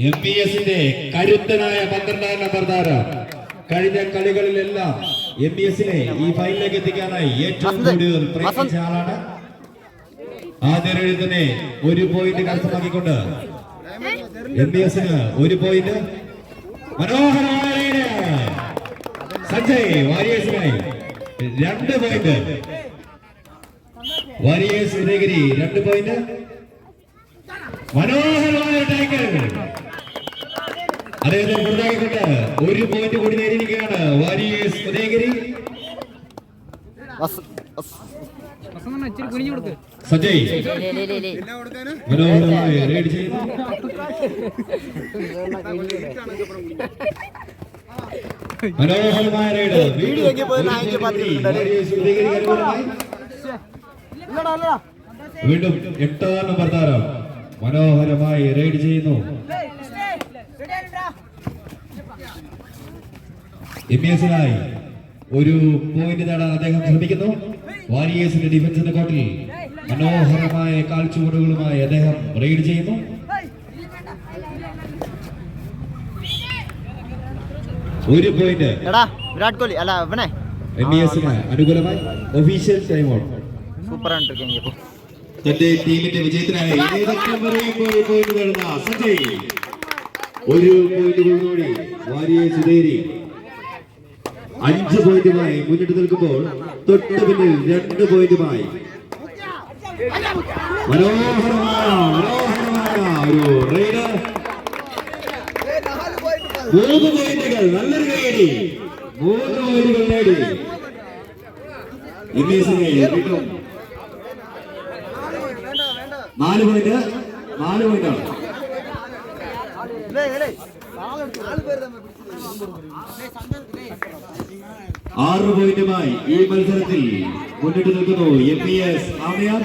MBSന്റെ കരുത്തനായ 12ാം നമ്പർ താരം കഴിഞ്ഞ കളികളിലെല്ലാം MBSനെ ഈ ഫൈനലിലേക്ക് എത്തിക്കാനായി ഏറ്റവും കൂടുതൽ പ്രയത്നിച്ച ആളാണ്. ആദ്യ റെയ്ഡിൽ തന്നെ 1 പോയിന്റ് കരസ്ഥമാക്കിക്കൊണ്ട് MBSന് 1 പോയിന്റ്. മനോഹരമായ സഞ്ജയ് വാരിയേഴ്സിനായി 2 പോയിന്റ്. Warriors Udayagiri 2 point. മനോഹരമായ ടാക്കൽ അദ്ദേഹത്തെ പുറത്താക്കിക്കൊണ്ട് 1 പോയിന്റ് കൂടി നേടിയിരിക്കുകയാണ് വാരിയേഴ്സ് ഉദയഗിരി. സഞ്ജയ് മനോഹരമായി റൈഡ് ചെയ്യുന്നു. മനോഹരമായ റൈഡ് വീണ്ടും 8ാം നമ്പർ താരം മനോഹരമായി റൈഡ് ചെയ്യുന്നു. MBSനായി 1 പോയിന്റ് നേടാൻ അദ്ദേഹം ശ്രമിക്കുന്നു. വാരിയേഴ്സിന്റെ ഡിഫൻസിന്റെ കോട്ടിൽ മനോഹരമായ കാൽച്ചുവടുകളുമായി അദ്ദേഹം റൈഡ് ചെയ്യുന്നു. ഒരു പോയിന്റ് വിരാട് കോഹ്ലി അല്ല അവനെ MBSന് അനുകൂലമായി. Official time out. സൂപ്പർ ആയിട്ടിരിക്കും. തന്റെ ടീമിന്റെ വിജയത്തിനായി പോയിന്റ് നേടുന്ന സഞ്ജയ് 1 പോയിന്റ് കൂടി വാരിയേഴ്സ് ഉദയഗിരി 5 പോയിന്റുമായി മുന്നിട്ട് നിൽക്കുമ്പോൾ തൊട്ട് പിന്നിൽ 2 പോയിന്റുമായി മനോഹരമായ ഒരു റൈഡ്. 3 പോയിന്റുകൾ. നല്ലൊരു കൈയടി. 3 പോയിന്റുകൾ നേടി MBSനെ കിട്ടും. 4 പോയിന്റാണ്. 6 പോയിന്റുമായി ഈ മത്സരത്തിൽ മുന്നിട്ട് നിൽക്കുന്നു MBS ആമയാർ.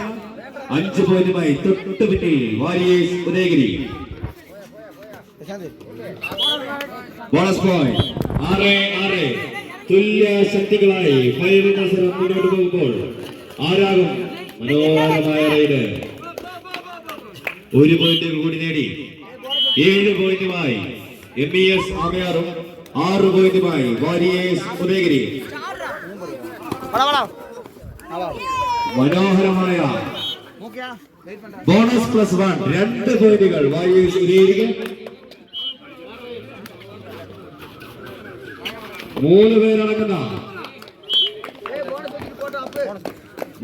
5 പോയിന്റുമായി തൊട്ട് പിന്നിൽ വാരിയേഴ്സ് ഉദയഗിരി. Bonus point. 6-6 തുല്യ ശക്തികളായി ഫൈനൽ മത്സരം മുന്നോട്ട് പോകുമ്പോൾ ആരാകും? മനോഹരമായ റൈഡ്. 1 പോയിന്റ് കൂടി നേടി 7 പോയിന്റുമായി MBS ആമയാറും 6 പോയിന്റുമായി വാരിയേഴ്സ് ഉദയഗിരി. മനോഹരമായ ബോണസ് +1 2 പോയിന്റുകൾ വാരിയേഴ്സ് ഉദയഗിരിക്ക്. 3 പേരടങ്ങുന്ന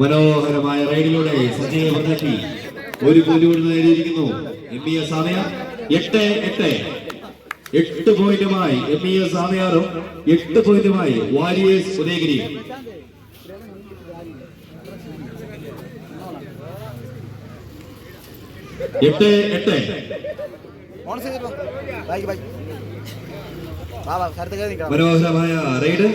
മനോഹരമായ റൈഡിലൂടെ സജീവ പുറത്താക്കി 1 പോയിന്റ് കൂടി നേടിയിരിക്കുന്നു MBS ആമയാർ. 8 പോയിന്റുമായി MBS ആമയാറും 8 പോയിന്റുമായി വാരിയേഴ്സ് ഉദയഗിരി. മനോഹരമായ റൈഡ്.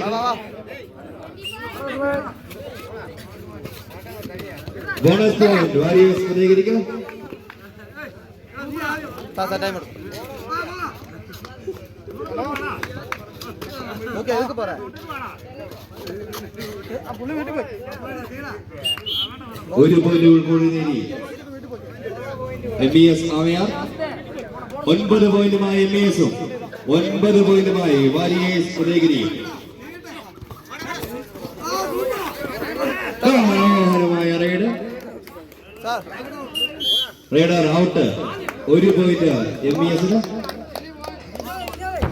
ബോണസ് പോയിന്റ് വാരിയേഴ്സ് ഉദയഗിരിക്ക്. ഒരു പോയിന്റ് കൂടി നേടി MBS ആമയാർ. 9 പോയിന്റുമായി MBSും 9 പോയിന്റുമായി വാരിയേഴ്സ് ഉദയഗിരി. മനോഹരമായ റൈഡ്. Raider out. 1 പോയിന്റ് MBSന്.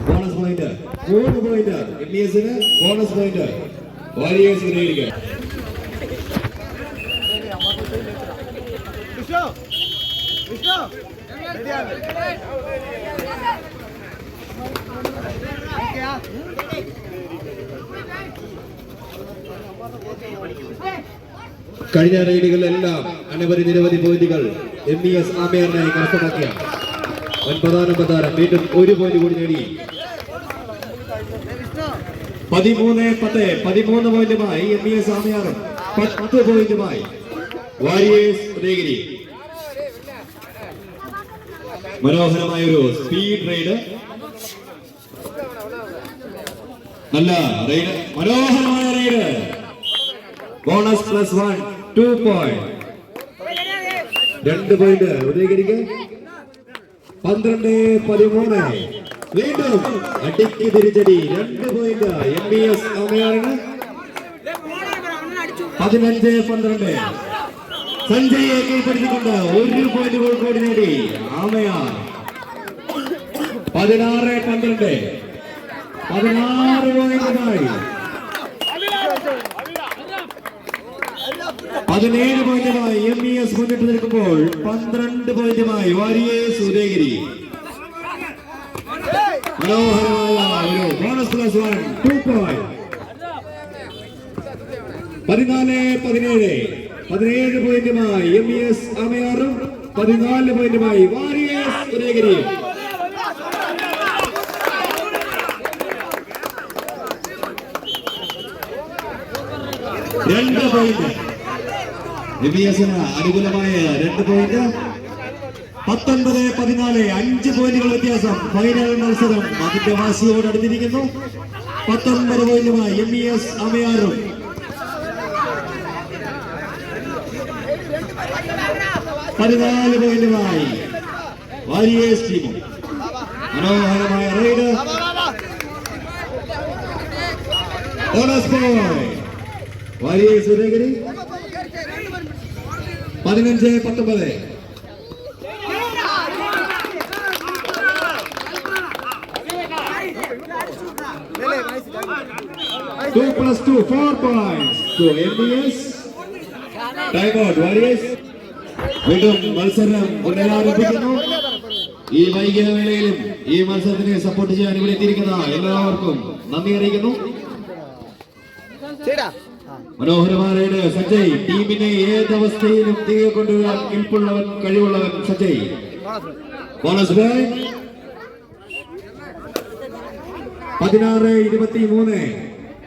ബോണസ് പോയിന്റ് 3 പോയിന്റ് MBSന്. ബോണസ് പോയിന്റ് വാരിയേഴ്സ് ഉദയഗിരിക്ക്. കഴിഞ്ഞ റൈഡുകളിലെല്ലാം നിരവധി പോയിന്റുകൾ MBS ആമയാറിനായി കരസ്ഥമാക്കിയ 9ാം നമ്പർ താരം വീണ്ടും 1 പോയിന്റ് കൂടി നേടി 13 പോയിന്റുമായി MBS ആമയാറും 10 പോയിന്റുമായി വാരിയേഴ്സ് ഉദയഗിരി. മനോഹരമായ ഒരു സ്പീഡ് റൈഡ്. നല്ല റൈഡ്. മനോഹരമായ റൈഡ്. Bonus +1 2 point. 2 പോയിന്റ് ഉദയഗിരിക്ക്. 12-13. വീണ്ടും അടിക്ക് തിരിച്ചടി 2 പോയിന്റ് MBS അമയാറിന്. 15-12. സഞ്ജയെ കീഴ്പ്പെടുത്തിക്കൊണ്ട് 1 പോയിന്റ് കൂടി നേടി ആമയാർ. 16-12. 16 പോയിന്റുമായി 17 പോയിന്റുമായി MBS മുന്നിട്ട് നിൽക്കുമ്പോൾ 12 പോയിന്റുമായി വാരിയേഴ്സ് ഉദയഗിരി. മനോഹരമായ ഒരു ബോണസ് പ്ലസ് 1 2 പോയിന്റ്. 14-17. 17 പോയിന്റുമായി MBS അമയാറും 14 പോയിന്റുമായി വാരിയേഴ്സ് ഉദയഗിരിയും. രണ്ട് പോയിന്റ് MBSന് അനുകൂലമായ 2 പോയിന്റ്. 19-14. 5 പോയിന്റുകൾ വ്യത്യാസം. ഫൈനൽ മത്സരം അതിന്റെ വാശിയോട് അടുത്തിരിക്കുന്നു. 19 പോയിന്റുമായി MBS അമയാറും 14 പോയിന്റുമായി വാരിയേഴ്സ് ടീമും. മനോഹരമായ raid. Bonus point warriors Udayagiri. 15-19. 2+2 4 points to MBS. Time out Warriors. വീണ്ടും മത്സരം പുനരാരംഭിക്കുന്നു. ഈ വൈകിയ വേളയിലും ഈ മത്സരത്തിനെ സപ്പോർട്ട് ചെയ്യാൻ ഇവിടെ എത്തിയിരിക്കുന്ന എല്ലാവർക്കും നന്ദി അറിയിക്കുന്നു. മനോഹരമായ സഞ്ജയ് ടീമിനെ ഏതവസ്ഥയിലും തിരികെ കൊണ്ടുവരാൻ കെൽപ്പുള്ളവൻ കഴിവുള്ളവൻ സഞ്ജയ്. Bonus boy. 16-23.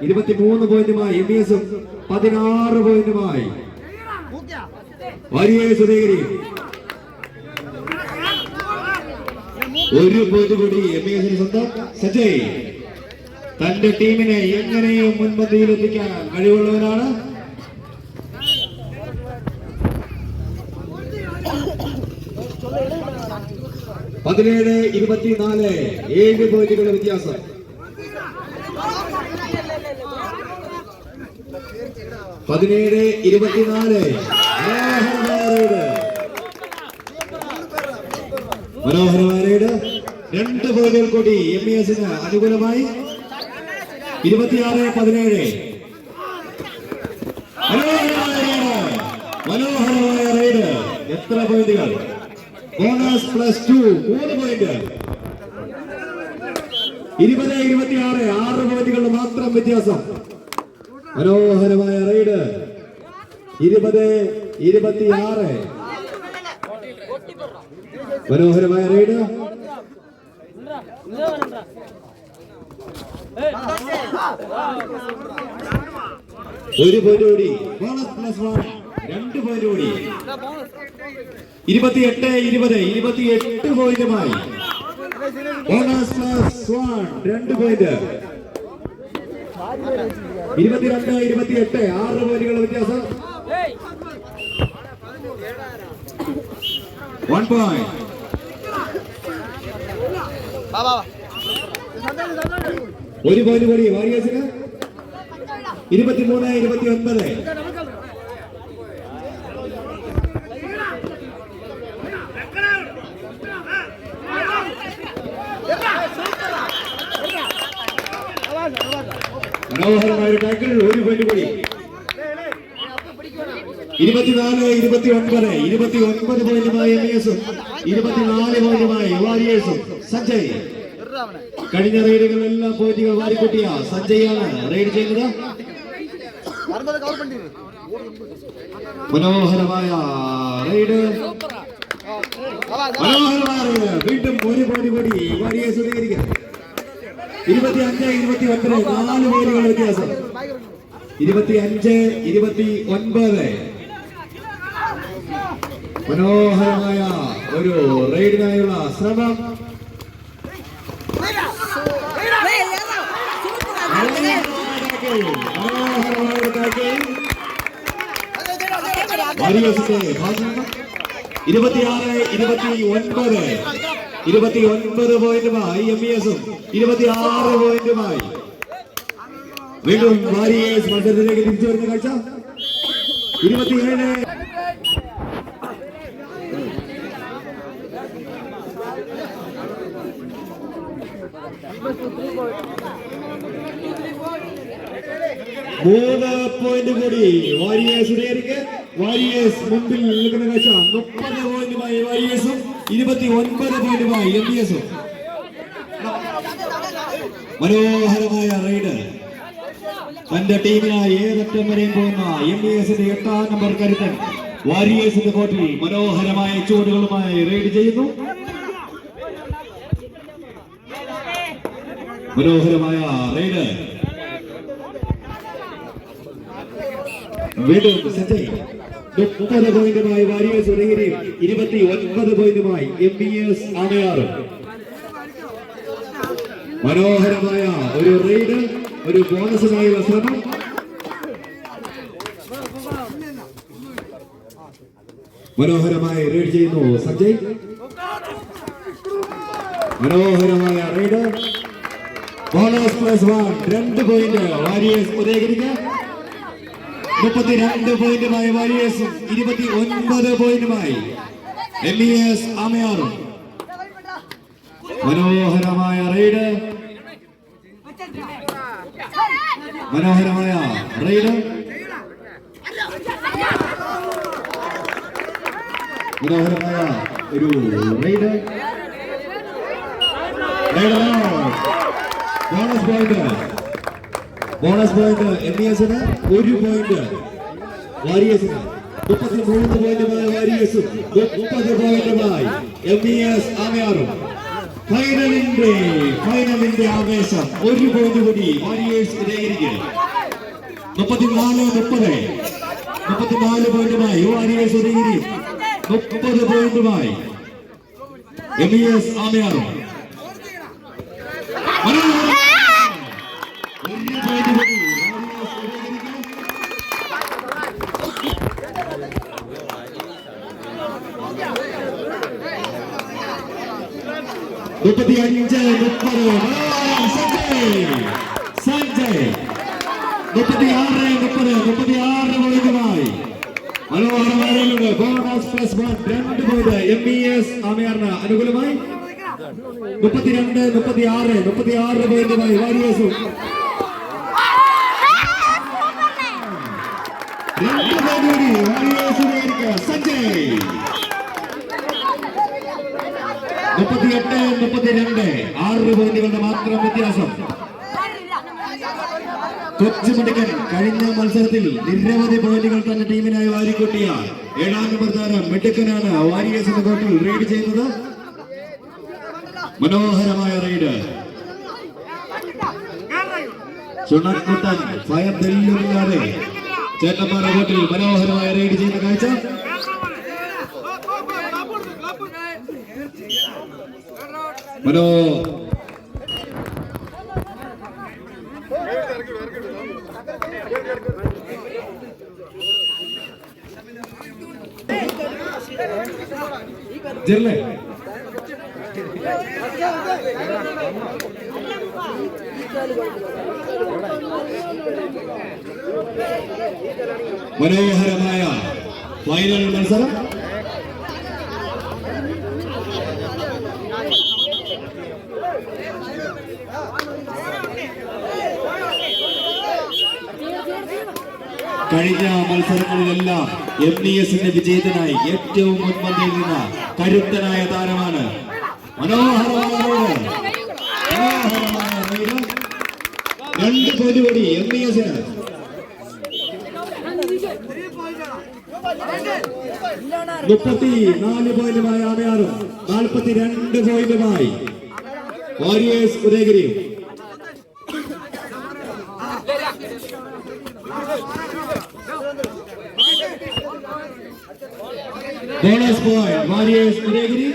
23 പോയിന്റുമായി MBSും 16 പോയിന്റുമായി വാരിയേഴ്സ് ഉദയഗിരി. 1 പോയിന്റ് കൂടി MBSന് സ്വന്തം. സഞ്ജയ് തന്റെ ടീമിനെ എങ്ങനെയും മുൻപന്തിയിലെത്തിക്കാൻ കഴിവുള്ളവനാണ്. പതിനേഴ് 24. 7 പോയിന്റുകളുടെ വ്യത്യാസം. 17-24. മനോഹരമായ റൈഡ്. 2 പോയിന്റുകൾ കൂടി MBSന് അനുകൂലമായി. 26-17. മനോഹരമായ റൈഡ്. എത്ര പോയിന്റുകൾ? Bonus plus 2 3 point. 20-26. 6 പോയിന്റുകളുടെ മാത്രം വ്യത്യാസം. മനോഹരമായ റൈഡ്. 20-26. മനോഹരമായ റൈഡ്. 1 പോയിന്റ് കൂടി. ബോണസ് പ്ലസ് 1 2 പോയിന്റ് കൂടി. 28-20. 28 പോയിന്റുമായി ബോണസ് പ്ലസ് 1 2 പോയിന്റ്. 22-28. 6 പോയിന്റുകളുടെ വ്യത്യാസം. 1 പോയിന്റ്. 1 പോയിന്റ് കൂടി വാരിയേഴ്സിന്. 23-29. മനോഹരമായ ടാക്കിൾ. 1 പോയിന്റ് കൂടി. 24-29. 29 പോയിന്റുമായി MBSും 24 പോയിന്റുമായി വാരിയേഴ്സും. സഞ്ജയ് കഴിഞ്ഞ റൈഡുകളെല്ലാം പോയിന്റുകൾ വാരിക്കൂട്ടിയ സഞ്ജയാണ് റൈഡ് ചെയ്യുന്നത്. മനോഹരമായ റൈഡ്. മനോഹരമായ റൈഡ്. വീണ്ടും 1 പോയിന്റ് കൂടി വാരിയേഴ്സ് സ്വീകരിക്കാം. 25-29. 4 പോയിന്റുകളുടെ വ്യത്യാസം. 25-29. മനോഹരമായ ഒരു റൈഡിനായുള്ള ശ്രമം. വാരിയേഴ്സിന്റെ ഭാഗം. 26-29. 29 പോയിന്റുമായി MES-ഉം 26 പോയിന്റുമായി വീണ്ടും വാരിയേഴ്സ് മത്സരത്തിലേക്ക് തിരിച്ചു വരുന്ന കാഴ്ച. 27 3 പോയിന്റ് കൂടി വാരിയേഴ്സിലേക്ക്. വാരിയേഴ്സ് മുമ്പിൽ നിൽക്കുന്ന കാഴ്ച. 30 പോയിന്റുമായി വാരിയേഴ്സും 29 പോയിന്റുമായി MES-ഉം. മനോഹരമായ റൈഡ് തന്റെ ടീമിനായി ഏതറ്റം വരെയും പോകുന്ന MES-ന്റെ 8ാം നമ്പർ കരുത്തൻ വാരിയേഴ്സിന്റെ കോർട്ടിൽ മനോഹരമായ ചുവടുകളുമായി റൈഡ് ചെയ്യുന്നു. മനോഹരമായ റൈഡ്. വീണ്ടും സഞ്ജയ് 30 പോയിന്റുമായി വാരിയേഴ്സ് ഉദയഗിരിയും 29 പോയിന്റുമായി MES ആമയാറും. മനോഹരമായ ഒരു റൈഡ്, ഒരു ബോണസിനായുള്ള ശ്രമം. മനോഹരമായി റൈഡ് ചെയ്യുന്നു സഞ്ജയ്. മനോഹരമായ റൈഡ്. ബോണസ് +1 2 പോയിന്റ് വാരിയേഴ്സ് ഉദയഗിരിക്ക്. 32 പോയിന്റുമായി വാരിയേഴ്സും 29 പോയിന്റുമായി MES ആമയാറും. മനോഹരമായ റൈഡ്. മനോഹരമായ റൈഡ്. മനോഹരമായ ഒരു raid. Bonus point. Bonus point MES-ന് 1 പോയിന്റ് വാരിയേഴ്സിന്. 33 പോയിന്റുമായി വാരിയേഴ്സും 30 പോയിന്റുമായി MES ആമയാറും. ഫൈനലിന്റെ ആവേശം. 1 പോയിന്റ് കൂടി വാരിയേഴ്സ് ഉദയഗിരിക്ക്. 34 പോയിന്റുമായി വാരിയേഴ്സ് ഉദയഗിരിയും 30 പോയിന്റുമായി MES ആമയാറും. 1 പോയിന്റ് കൂടി വാരിയേഴ്സ് ഉദയഗിരിക്ക്. 35-30 സഞ്ജയ്. 36 പോയിന്റുമായി മനോഹരമായ ബോണസ് +1 2 പോയിന്റ് MES ആമയാറിന് അനുകൂലമായി. 32-36 പോയിന്റുമായി വാരിയേഴ്സും. 2 പോയിന്റ് കൂടി വാരിയേഴ്സിലേക്ക് സഞ്ജയ്. 38-32 6 പോയിന്റുകളുടെ മാത്രം വ്യത്യാസം. കൊച്ചുമിടുക്കൻ കഴിഞ്ഞ മത്സരത്തിൽ നിരവധി പോയിന്റുകൾ തന്റെ ടീമിനായി വാരിക്കൂട്ടിയ 7ാം നമ്പർ താരം മിടുക്കനാണ് വാരിയേഴ്സിന്റെ കോർട്ടിൽ റൈഡ് ചെയ്യുന്നത്. മനോഹരമായ റൈഡ്. ചുണക്കുട്ടൻ ഫയർ തെല്ലുമില്ലാതെ ചേട്ടന്മാരുടെ കോർട്ടിൽ മനോഹരമായ റൈഡ് ചെയ്യുന്ന കാഴ്ച. ജെർലെ മനോഹരമായ ഫൈനൽ മത്സരം. കഴിഞ്ഞ മത്സരങ്ങളിലെല്ലാം MES-ന്റെ വിജയത്തിനായി ഏറ്റവും മുൻപന്തിയിൽ നിന്ന കരുത്തനായ താരമാണ്. മനോഹരമായ റൈഡ്. 2 പോയിന്റ് കൂടി MES-ന്. 34 പോയിന്റുമായി ആമയാറും 42 പോയിന്റുമായി വാരിയേഴ്സ് ഉദയഗിരിയും. Bonus point warriors Udayagiri.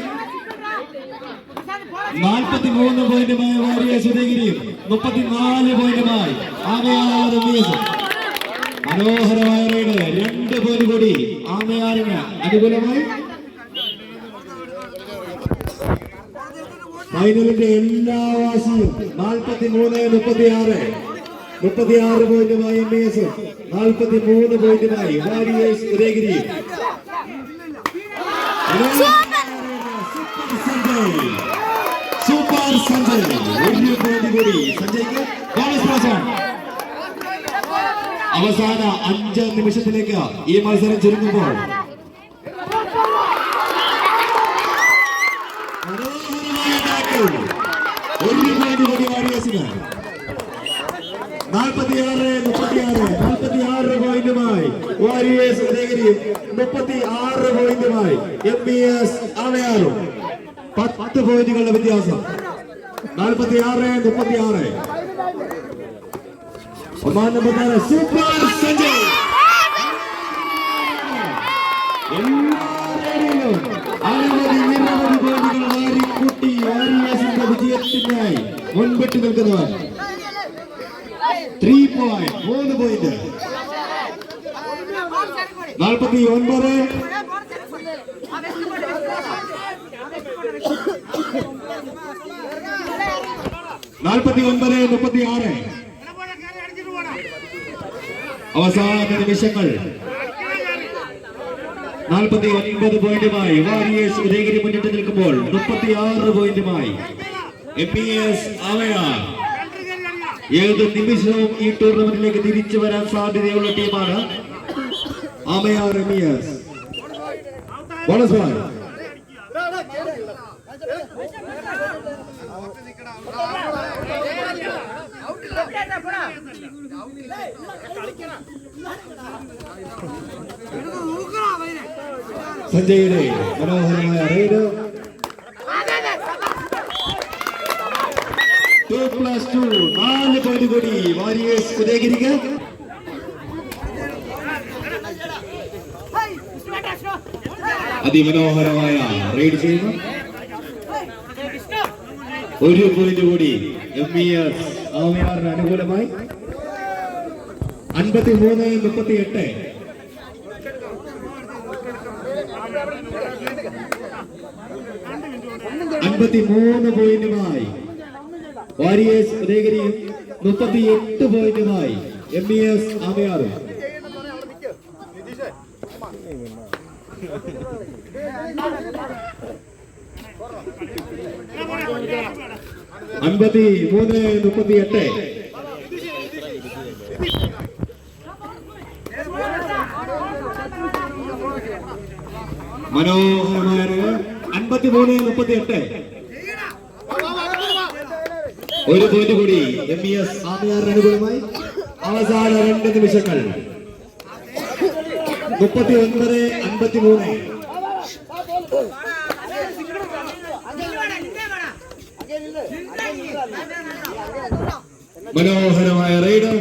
43 പോയിന്റുമായി വാരിയേഴ്സ് ഉദയഗിരിയും 34 പോയിന്റുമായി ആമയാറും MES-ഉം. മനോഹരമായ റൈഡ്. 2 പോയിന്റ് കൂടി ആമയാറിന് അനുകൂലമായി. ഫൈനലിന്റെ എല്ലാ വാശിയും 43-36 പോയിന്റുമായി MAS 43 പോയിന്റുമായി warriors Udayagiri. Super Sanjay 1 point കൂടി സഞ്ജയ്ക്ക് ബോണസ് പ്രോത്സാഹനം. അവസാന 5 നിമിഷത്തിലേക്ക് ഈ മത്സരം ചുരുങ്ങുമ്പോൾ ഒരു പോയിന്റ് കൂടി വാരിയേഴ്സിന്. 46 പോയിന്റുമായി വാരിയേഴ്സ് ഉദയഗിരിയും 36 പോയിന്റുമായി MBS ആവയാറും. 10 പോയിന്റുകളുടെ വ്യത്യാസം. 46-36. ഒന്നാം നമ്പർ താരം സൂപ്പർ സഞ്ജയ്. എല്ലാവരെയും നിരവധി പോയിന്റുകൾ വാരിക്കൂട്ടി വാരിയേഴ്സിന്റെ വിജയത്തിനായി മുൻപിട്ട് നിൽക്കുന്നവർ. 3 പോയിന്റ് 3 പോയിന്റ്. 49 49-36. അവസാന നിമിഷങ്ങൾ. 49 പോയിന്റുമായി വാരിയേഴ്സ് ഉദയഗിരി മുന്നിട്ട് നിൽക്കുമ്പോൾ 36 പോയിന്റുമായി MBS ആവയാർ. ഏത് നിമിഷവും ഈ ടൂർണമെന്റിലേക്ക് തിരിച്ചു വരാൻ സാധ്യതയുള്ള ടീമാണ് ആമയാർ MBS. Bonus ball. സഞ്ജയുടെ മനോഹരമായ റൈഡ്. 2+2 4 പോയിന്റ് കൂടി വാരിയേഴ്സ് ഉദയഗിരിക്ക്. അതിമനോഹരമായ റൈഡ് ചെയ്യുന്നു. 1 പോയിന്റ് കൂടി MBS ആവയാറിന് അനുകൂലമായി. 53-38. 53 പോയിന്റുമായി വാരിയേഴ്സ് ഉദയഗിരിയും 38 പോയിന്റുമായി MBS ആവയാറും. 53-38. മനോഹരമായ 53-38. 1 പോയിന്റ് കൂടി MBS ആവയാറിന് അനുകൂലമായി. അവസാന 2 നിമിഷങ്ങൾ. 39-53. മനോഹരമായ റൈഡ്.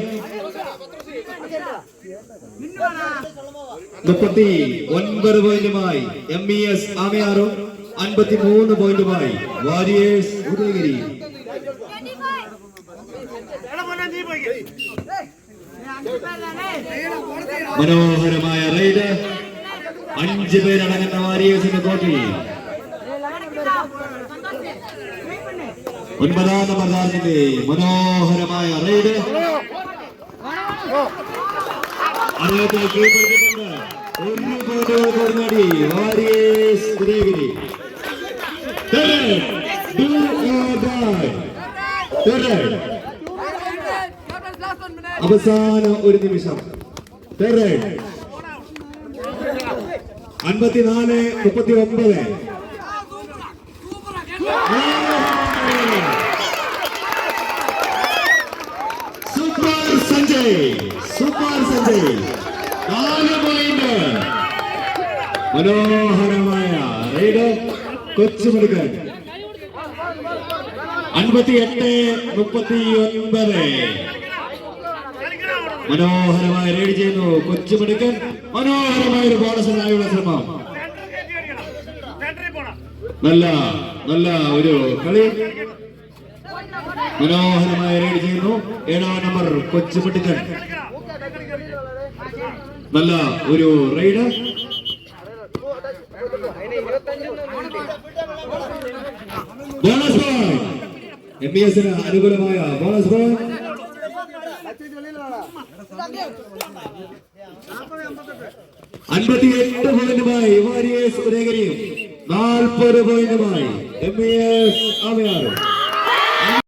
39 പോയിന്റുമായി MBS ആവയാറും 53 പോയിന്റുമായി വാരിയേഴ്സ് ഉദയഗിരി. മനോഹരമായ റൈഡ്. 5 പേരടങ്ങുന്ന വാരിയേഴ്സിന്റെ കോട്ടി. 9ാം നമ്പർ താരത്തിന്റെ മനോഹരമായ റൈഡ്. അറിയാത്ത കീഴ്പ്പെടുത്തിക്കൊണ്ട് 1 പോയിന്റ് നേടി വാരിയേഴ്സ് ഉദയഗിരി. അവസാന 1 നിമിഷം. 54-39. Super Sanjay 4 point. മനോഹരമായ റൈഡ്. കൊച്ചുമിടുക്കൻ. 58-39. മനോഹരമായ റൈഡ് ചെയ്യുന്നു കൊച്ചുമിടുക്കൻ. മനോഹരമായ ഒരു ബോണസിനായുള്ള ശ്രമം. നല്ല ഒരു കളി. മനോഹരമായ റൈഡ് ചെയ്യുന്നു 7ാം നമ്പർ കൊച്ചുമിടുക്കൻ. നല്ല ഒരു റൈഡ്. ബോണസ് പോയിന്റ് MESന് അനുകൂലമായ ബോണസ് പോയിന്റ്. 58 പോയിന്റുമായി വാരിയേഴ്സ് ഉദയഗിരിയും 40 പോയിന്റുമായി MES ആമയാറും.